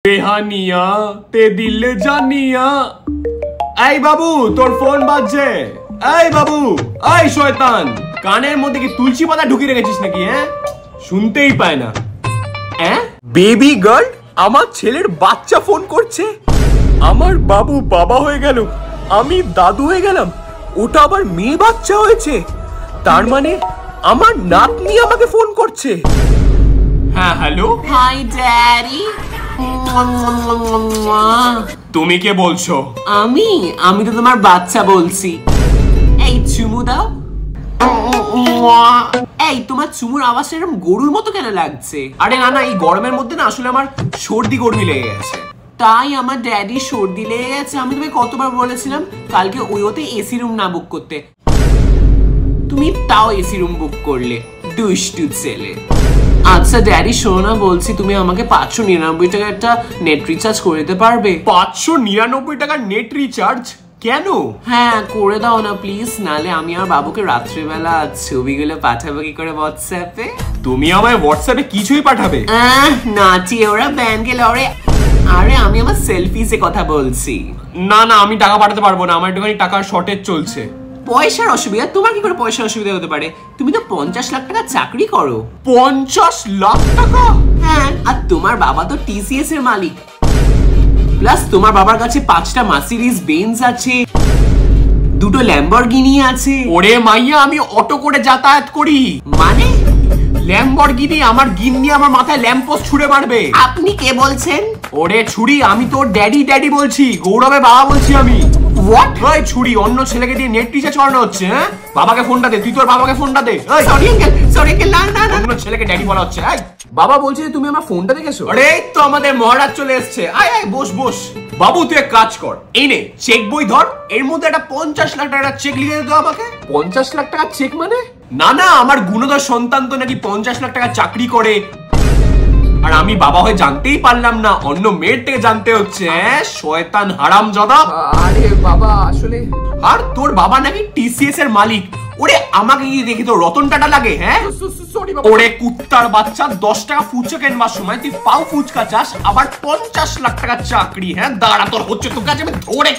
বেহানিয়া তে দিলে জানিয়া। এই বাবু তোর ফোন বাজছে। এই বাবু, এই শয়তান, কানের মধ্যে কি তুলসী পাতা ঢুকিয়ে রেখেছিস নাকি? হ্যাঁ, শুনতেই পায় না। হ্যাঁ, বেবি গার্ল, আমার ছেলের বাচ্চা ফোন করছে। আমার বাবু বাবা হয়ে গেল, আমি দাদু হয়ে গেলাম, ওটা আবার মেয়ে বাচ্চা হয়েছে। তার মানে আমার নাতনি আমাকে ফোন করছে। হ্যাঁ, হ্যালো। High daddy. তুমি কে বলছো? আমি তো তোমার বাচ্চা বলছি। এই চুমু দাও। এই তোমার চুমুর আওয়াজটা এরকম গরুর মতো কেন লাগছে? আরে না না, এই গরমের মধ্যে না আসলে আমার সর্দি গরমি লেগে গেছে। তাই আমার ড্যাডি সর্দি লেগে গেছে। আমি তোমাকে কতবার বলেছিলাম কালকে ওতে এসি রুম না বুক করতে, তুমি তাও এসি রুম বুক করলে, দুষ্টু ছেলে। আচ্ছা ড্যাডি শোনো না, বলছি তুমি আমাকে 599 টাকা একটা নেট রিচার্জ করে দিতে পারবে? 599 টাকার নেট রিচার্জ? কেন? হ্যাঁ করে দাও না প্লিজ, নালে আমি আর বাবুকে রাত্রিবেলা ছবিগুলো পাঠাবো কি করে হোয়াটসঅ্যাপে? তুমি আমায় হোয়াটসঅ্যাপে কিছুই পাঠাবে? নাচি ওরা ব্যান্ডকে লড়ে। আরে আমি আমার সেলফিসে কথা বলছি। না না, আমি টাকা পাঠাতে পারবো না, আমার একটুখানি টাকার শর্টেজ চলছে। পয়সার অসুবিধা? তোমার কি করে পয়সার অসুবিধা হতে পারে? তুমি তো 50 লাখ টাকা চাকরি করো। 50 লাখ টাকা? হ্যাঁ, আর তোমার বাবা তো টিসিএস এর মালিক। প্লাস তোমার বাবার কাছে 5টা মার্সিডিজ বেঞ্জ আছে, 2টো ল্যাম্বরগিনি আছে। ওরে মাইয়া, আমি অটো করে যাতায়াত করি। মানে? ল্যাম্বরগিনি আমার গিন্নি আমার মাথায় ল্যাম্পোস্ট ছুঁড়ে মারবে। আপনি কে বলছেন? ওরে ছুরি, আমি তোর ড্যাডি ড্যাডি বলছি, গৌরবের বাবা বলছি আমি। হোয়াট? ওই ছুরি, অন্য ছেলেকে দিয়ে নেট রিচার্জ করানো হচ্ছে। হ্যাঁ, বাবাকে ফোনটা দে, তুই তোর বাবাকে ফোনটা দে। সরি আঙ্কেল, না না না, অন্য ছেলেকে ড্যাডি বলা হচ্ছে। বাবা বলছে যে তুমি আমার ফোনটা দেখেছো। আরে এই তো আমাদের মহারাজ চলে এসেছে। আয় আয়, বস বস। বাবু তুই এক কাজ কর, এই নে চেক বই ধর, এর মধ্যে একটা 50 লাখ টাকার চেক লিখে দে তো আমাকে। 50 লাখ টাকার চেক মানে? না না, আমার গুণধর সন্তান তো নাকি 50 লাখ টাকা চাকরি করে, আর আমি বাবা হয়ে জানতেই পারলাম না, অন্য মেয়ের থেকে জানতে হচ্ছে। শয়তান হারামজাদা। আরে বাবা আসলে, আর তোর বাবা নাকি টিসিএস এর মালিক। ওরে আমাকে কি দেখি তো রতন টাটা লাগে? হ্যাঁ সরি বাবা। ওরে কুত্তার বাচ্চা, 10 টাকা ফুচকা কেনবার সময় তুই পাও ফুচকা চাস, আবার 50 লাখ টাকা চাকরি? হ্যাঁ দাঁড়া, তোর হচ্ছে তোর কাছে আমি ধরে